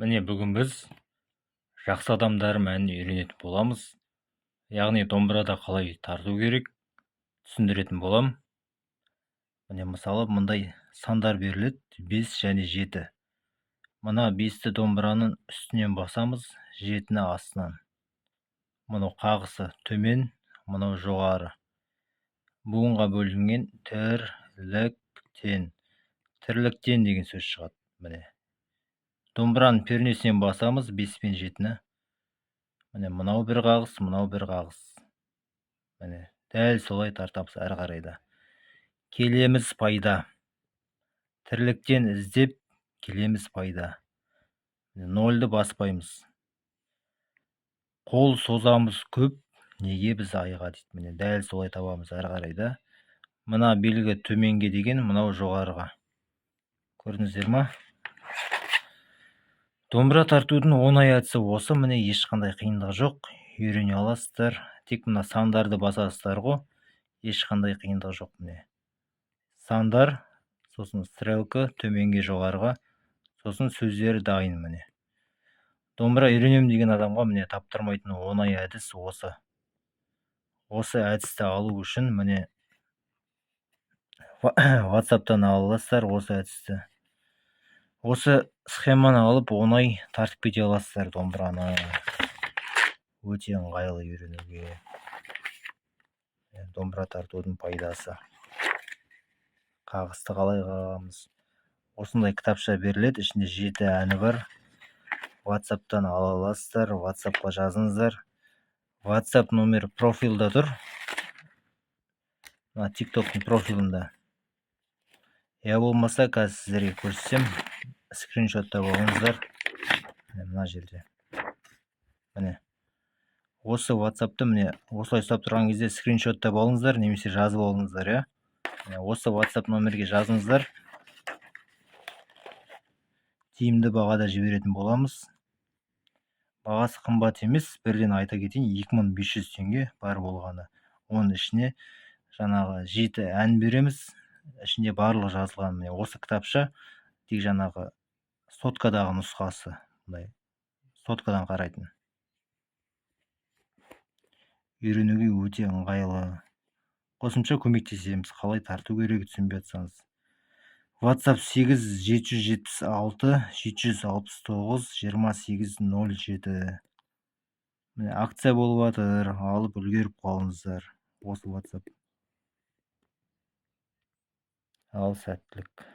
Міне бүгін біз жақсы адамдар мәнін үйренетін боламыз. Яғни домбырада қалай тарту керек түсіндіретін болам. Міне мысалы мындай сандар беріледі: 5 және 7. Мына 5-ті домбыраның үстінен басамыз, 7-ні астынан. Мынау қағысы төмен, мынау жоғары. Буынға бөлінген тірліктен. Тірліктен деген сөз шығады. Міне. Домбыраның пернесінен басамыз 5 пен 7-ні. Міне мынау бір қағыс, мынау бір қағыс. Міне дәл солай тартамыз әрі қарайда. Келеміз пайда. Тірліктен іздеп келеміз пайда. Нольді баспаймыз. Қол созамыз көп, неге біз айға дейді. Міне дәл солай табамыз әрі қарайда. Мына белгі төменге деген, мынау жоғарыға. Көрдіңіздер ма? Домбыра тартудың оңай әдісі осы. Міне ешқандай қиындығы жоқ. Үйрене аласыздар. Тек мына сандарды басасыздар ғой. Ешқандай қиындығы жоқ. Міне сандар, сосын стрелка төменге жоғарыға, сосын сөздері дайын. Міне домбыра үйренем деген адамға міне таптырмайтын оңай әдіс осы. Осы әдісті алу үшін міне WhatsApp-тан ала аласыздар осы әдісті. Осы схеманы алып оңай тартып кете аласыздар домбыраны. Өте ыңғайлы үйренуге. Домбыра тартудың пайдасы. Қағысты қалай қағамыз? Осындай кітапша беріледі, ішінде 7 әні бар. WhatsApp-тан ала аласыздар, WhatsApp-қа жазыңыздар. WhatsApp номері профилда тұр. TikTok-тың профилында. Я болмаса қазір сіздерге көрсетсем, скриншоттап алыңыздар. Мына жерде. Міне. Осы WhatsApp-ты міне осылай ұстап тұрған кезде скриншоттап алыңыздар, немесе жазып алыңыздар, я. Осы WhatsApp номерге жазыңыздар. Тиімді бағада жіберетін боламыз. Бағасы қымбат емес, бірден айта кетейін, 2500 теңге бар болғаны. Оның ішіне жаңағы 7 ән береміз. Ішінде барлығы жазылған. Міне осы кітапша тек жаңағы соткадағы нұсқасы. Соткадан қарайтын. Үйренуге өте ыңғайлы. Қосымша көмектесеміз, қалай тарту керек түсінбей жатсаңыз. WhatsApp 8 776 769 2807. Акция болып жатыр, алып үлгеріп қалыңыздар. Осы WhatsApp. Ал сәттілік.